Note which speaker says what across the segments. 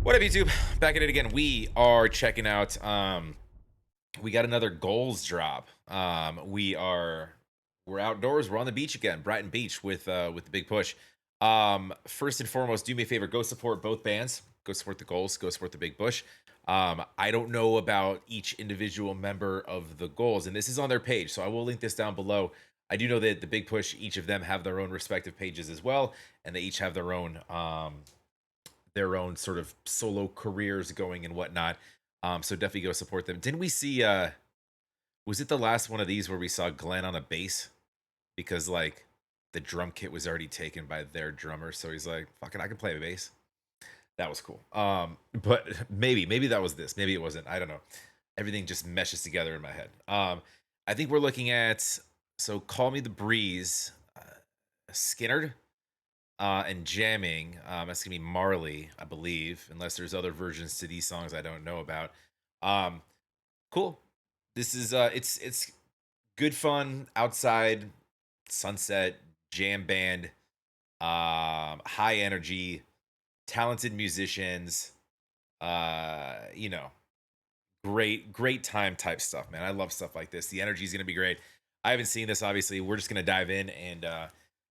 Speaker 1: What up, YouTube? Back at it again. We are checking out. We got another Gulls drop. We're outdoors. We're on the beach again, Brighton Beach with the Big Push. First and foremost, do me a favor. Go support both bands. Go support the Gulls. Go support the Big Push. I don't know about each individual member of the Gulls, and this is on their page, so I will link this down below. I do know that the Big Push, each of them have their own respective pages as well, and they each have their own sort of solo careers going and whatnot. So definitely go support them. Didn't we see was it the last one of these where we saw Glenn on a bass? Because like the drum kit was already taken by their drummer, so he's like, fucking I can play a bass. That was cool. But maybe that was this. Maybe it wasn't. I don't know. Everything just meshes together in my head. I think we're looking at so Call Me the Breeze, Skinner, and jamming. That's gonna be Marley, I believe, unless there's other versions to these songs I don't know about. Um, cool. This is it's good fun outside, sunset, jam band, high energy, talented musicians, you know, great time type stuff, man. I love stuff like this. The energy is gonna be great. I haven't seen this, obviously. We're just gonna dive in and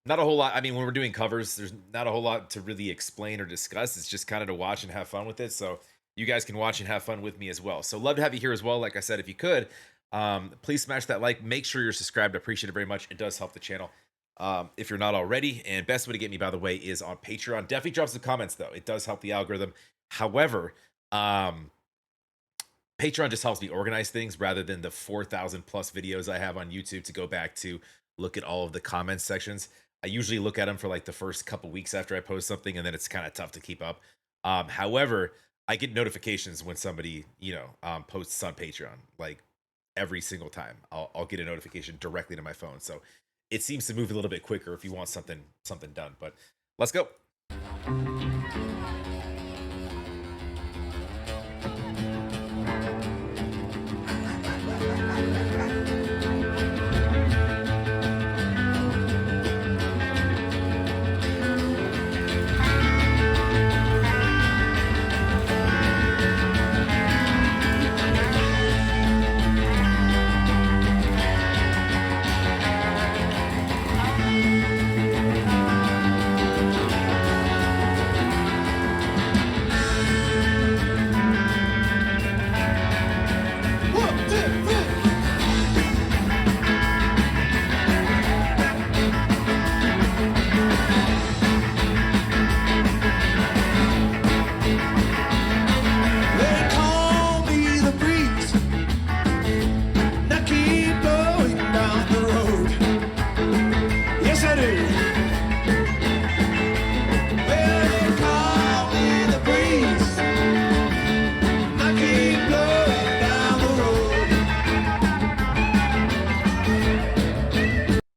Speaker 1: not a whole lot. I mean, when we're doing covers, there's not a whole lot to really explain or discuss. It's just kind of to watch and have fun with it. So you guys can watch and have fun with me as well. So love to have you here as well. Like I said, if you could, please smash that like. Make sure you're subscribed. I appreciate it very much. It does help the channel. If you're not already, and best way to get me, by the way, is on Patreon. Definitely drop some comments though. It does help the algorithm. However, Patreon just helps me organize things rather than the 4,000 plus videos I have on YouTube to go back to look at all of the comments sections. I usually look at them for like the first couple weeks after I post something, and then it's kind of tough to keep up. However, I get notifications when somebody, posts on Patreon, like every single time. I'll get a notification directly to my phone. So it seems to move a little bit quicker if you want something done. But let's go.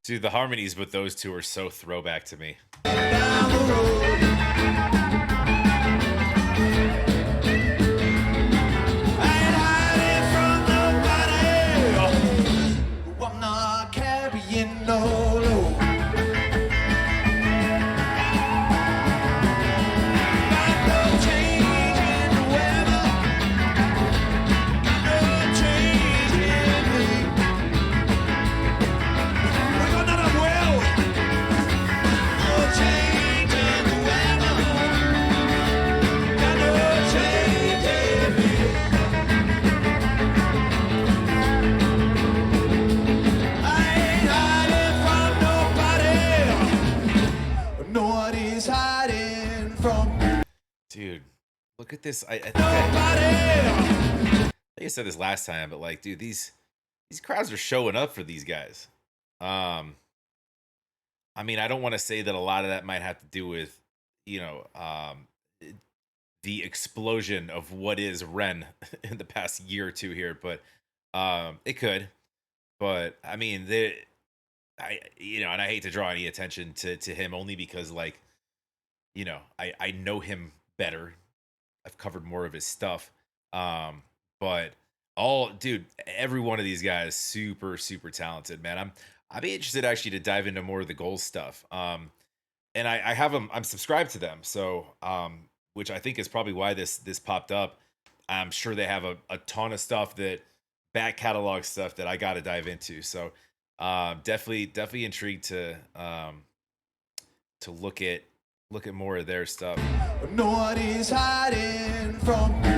Speaker 1: Dude, the harmonies with those two are so throwback to me. Down the road. Dude, look at this. I think I said this last time, but like, dude, these crowds are showing up for these guys. I mean, I don't want to say that a lot of that might have to do with, the explosion of what is Ren in the past year or two here, but it could. But I mean, and I hate to draw any attention to him only because like, I know him better. I've covered more of his stuff. But dude, every one of these guys super talented, man. I'd be interested actually to dive into more of the Gulls stuff. And I have them. I'm subscribed to them, so which I think is probably why this popped up. I'm sure they have a ton of stuff, that back catalog stuff, that I got to dive into. So definitely intrigued to look at more of their stuff.
Speaker 2: Nobody's hiding from me.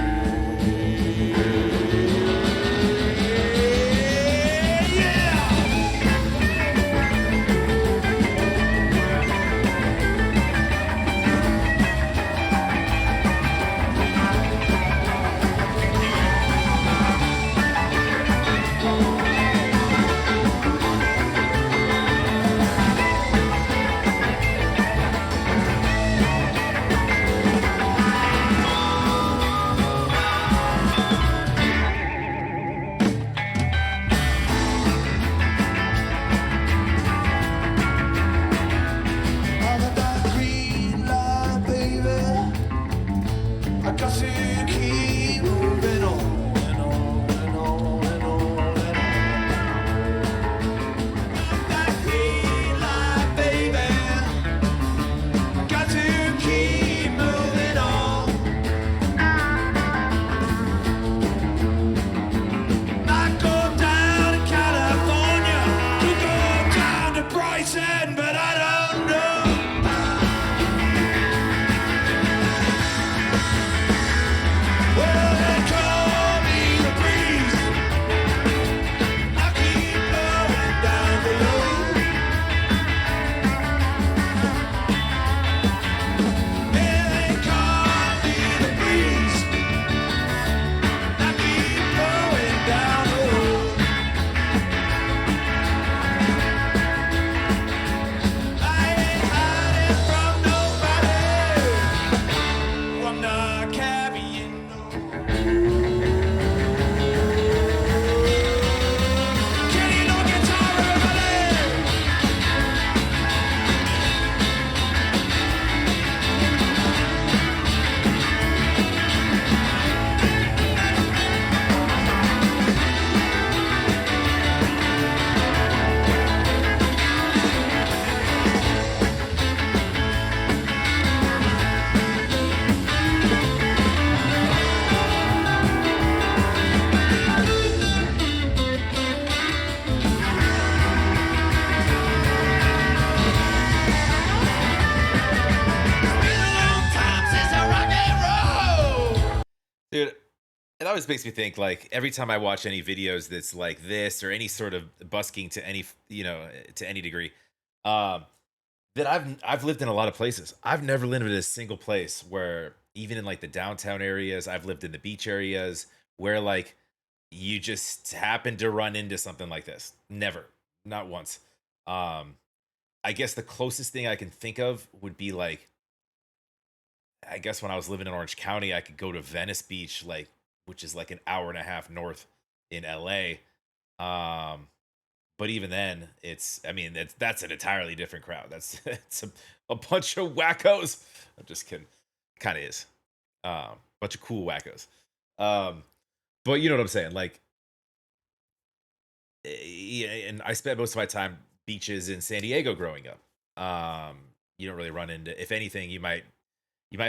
Speaker 1: Dude, it always makes me think, like, every time I watch any videos that's like this, or any sort of busking to any, to any degree, um, that I've lived in a lot of places. I've never lived in a single place where, even in like the downtown areas, I've lived in the beach areas, where like you just happen to run into something like this. Never, not once. Um, I guess the closest thing I can think of would be like, I guess when I was living in Orange County, I could go to Venice Beach, like, which is like an hour and a half north in LA. Um, but even then, I mean, that's an entirely different crowd. That's it's a bunch of wackos. I'm just kidding. Kind of is. Bunch of cool wackos. Um, but you know what I'm saying? Like, yeah, and I spent most of my time beaches in San Diego growing up. You don't really run into, if anything, you might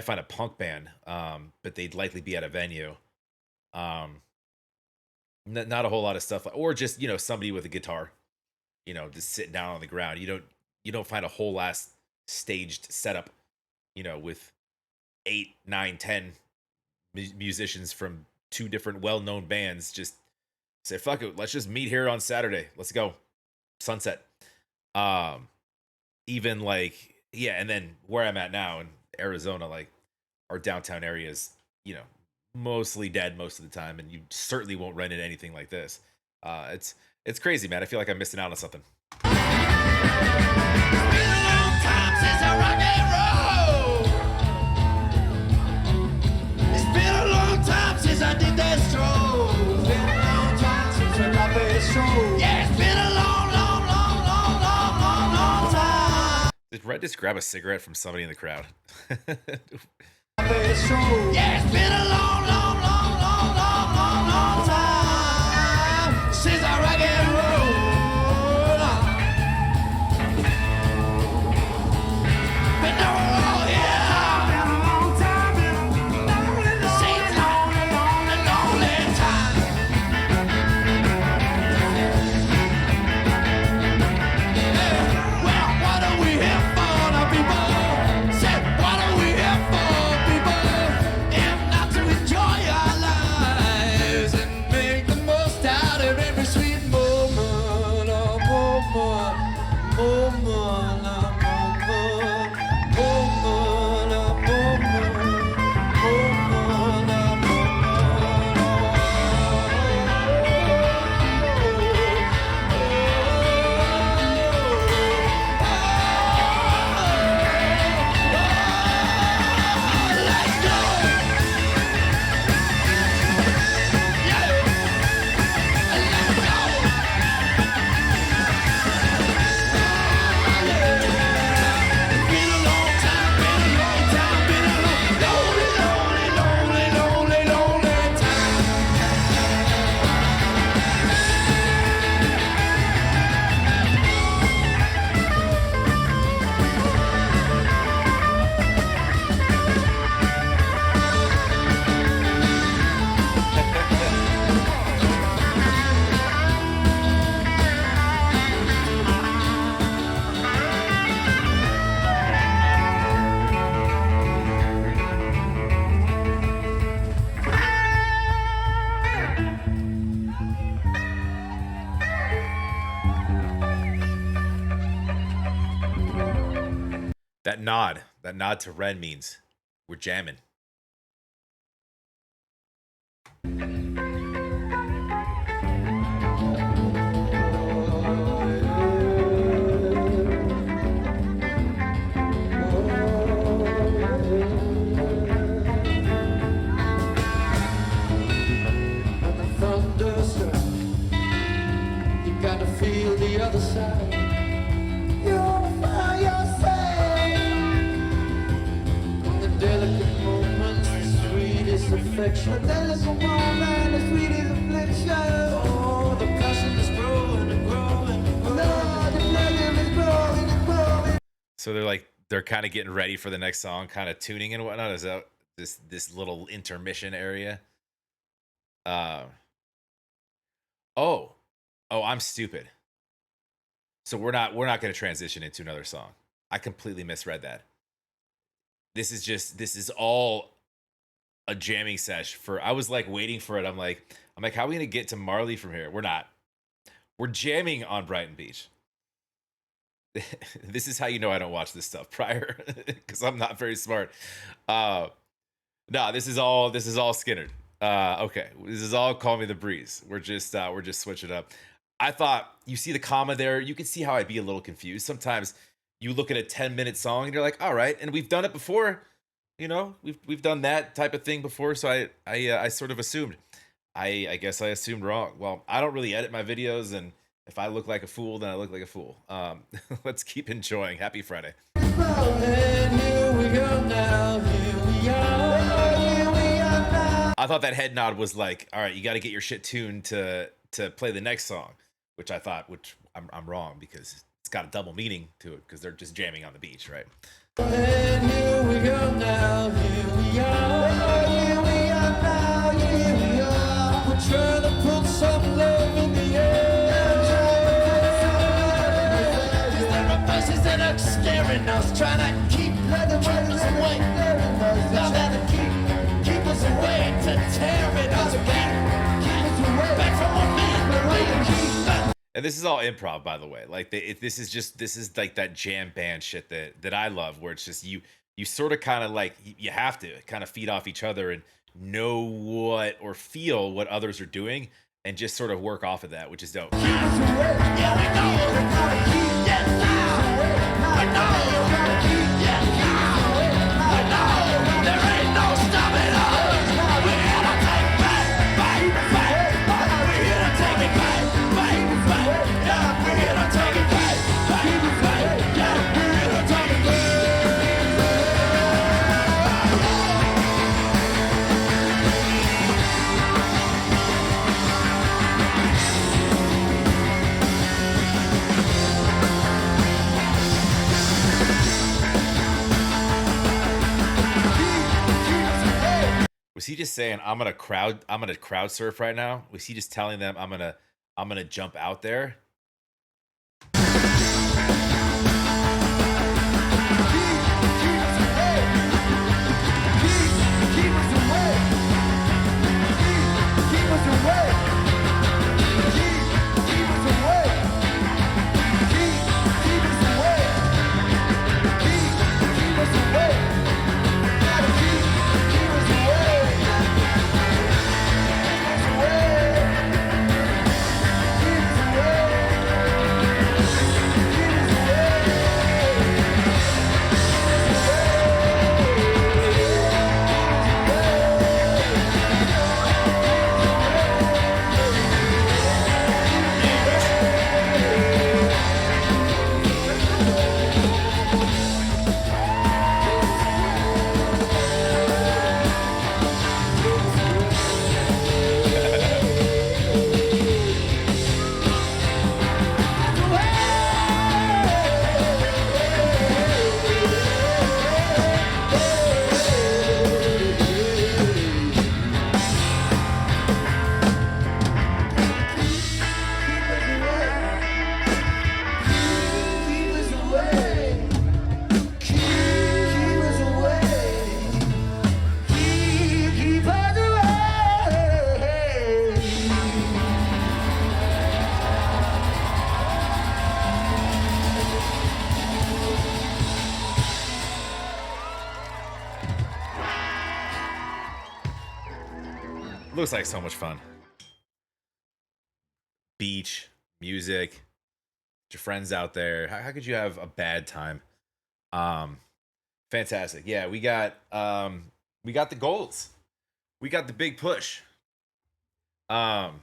Speaker 1: find a punk band, but they'd likely be at a venue. Um, not a whole lot of stuff, or just somebody with a guitar, just sitting down on the ground. You don't find a whole ass staged setup, with 8, 9, 10 musicians from two different well-known bands. Just say, fuck it, let's just meet here on Saturday. Let's go. Sunset. Um, Even like, yeah, and then where I'm at now in Arizona, like, our downtown area is, mostly dead most of the time, and you certainly won't run into anything like this. It's crazy, man. I feel like I'm missing out on something. Did Red just grab a cigarette from somebody in the crowd?
Speaker 2: Yeah, it's been a long, long, long, long, long, long, long time since I rock and roll. But now we're all here. Been a long time, been a
Speaker 1: that nod to Ren means we're jamming.
Speaker 2: Feel the other side. You'll find yourself in the delicate moments, the sweetest affection. The delicate moment, the sweetest affliction. Oh, the passion is growing and growing and growing. Lord, the pleasure is growing and growing.
Speaker 1: So they're kind of getting ready for the next song, kind of tuning and whatnot. Is that this little intermission area? Oh, I'm stupid. So we're not going to transition into another song. I completely misread that. This is all a jamming sesh for. I was like waiting for it. I'm like, how are we going to get to Marley from here? We're not. We're jamming on Brighton Beach. This is how you know I don't watch this stuff prior, because I'm not very smart. No, this is all Skinner. Okay, this is all Call Me the Breeze. We're just switching up. I thought, you see the comma there, you can see how I'd be a little confused. Sometimes you look at a 10-minute song and you're like, all right, and we've done it before, you know, we've done that type of thing before. So I sort of assumed. I guess I assumed wrong. Well, I don't really edit my videos, and if I look like a fool, then I look like a fool. Let's keep enjoying. Happy Friday. I thought that head nod was like, all right, you got to get your shit tuned to play the next song, which I'm wrong, because it's got a double meaning to it, because they're just jamming on the beach, right?
Speaker 2: And here we go now, here we are, here we are now, here we are. We're trying to put some love in the air. Is there a voices that are scaring us, trying to keep us away? Now that'll keep us away, to tearing us back from our man.
Speaker 1: And this is all improv, by the way. Like this is like that jam band shit that I love, where it's just you sort of kind of like, you have to kind of feed off each other and know what, or feel what others are doing, and just sort of work off of that, which is dope. Was he just saying I'm gonna crowd surf right now? Was he just telling them I'm gonna jump out there? Looks like so much fun. Beach, music, your friends out there. How could you have a bad time? Um, Fantastic. Yeah, we got the goals. We got the big push. Um,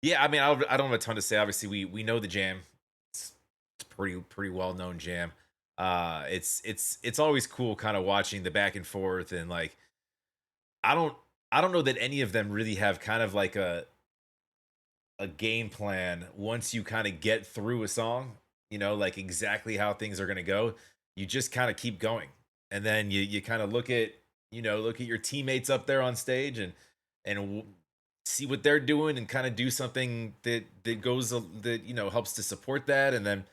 Speaker 1: yeah, I mean, I don't have a ton to say. Obviously, we know the jam. It's pretty well known jam. It's always cool, kind of watching the back and forth, and like I don't I don't know that any of them really have kind of like a game plan once you kind of get through a song, like exactly how things are going to go. You just kind of keep going. And then you kind of look at your teammates up there on stage and see what they're doing and kind of do something that goes that helps to support that, and then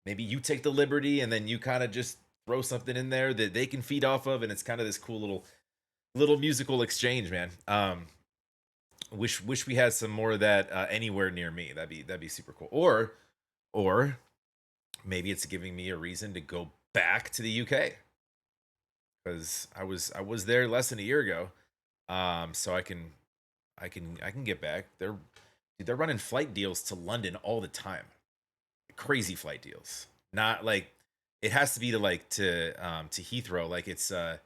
Speaker 1: maybe you take the liberty and then you kind of just throw something in there that they can feed off of, and it's kind of this cool little musical exchange, man. Wish we had some more of that anywhere near me. That'd be super cool. Or maybe it's giving me a reason to go back to the UK, because I was there less than a year ago. So I can get back. They're running flight deals to London all the time. Crazy flight deals. Not like it has to be to Heathrow. Like it's well,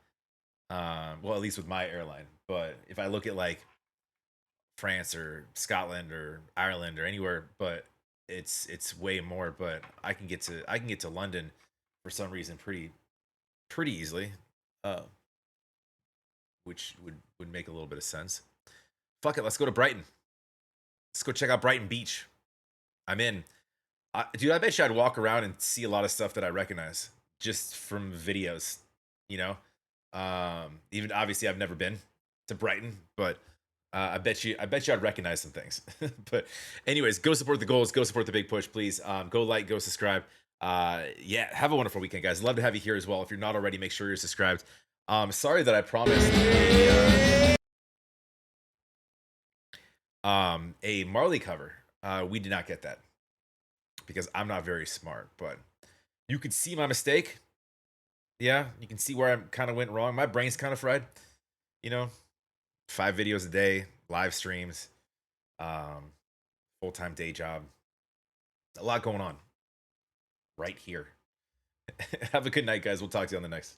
Speaker 1: at least with my airline. But if I look at like France or Scotland or Ireland or anywhere, but it's way more. But I can get to London for some reason pretty easily, uh, which would make a little bit of sense. Fuck it, let's go to Brighton. Let's go check out Brighton Beach. I'm in. Dude, I bet you I'd walk around and see a lot of stuff that I recognize just from videos. You know, even obviously I've never been to Brighton, but I bet you I'd recognize some things. But anyways, go support the goals. Go support the big push, please. Go like, go subscribe. Yeah, have a wonderful weekend, guys. Love to have you here as well. If you're not already, make sure you're subscribed. Sorry that I promised a Marley cover. We did not get that because I'm not very smart, but you could see my mistake. Yeah, you can see where I kind of went wrong. My brain's kind of fried. You know, 5 videos a day, live streams, um, full time day job, a lot going on right here. Have a good night, guys. We'll talk to you on the next.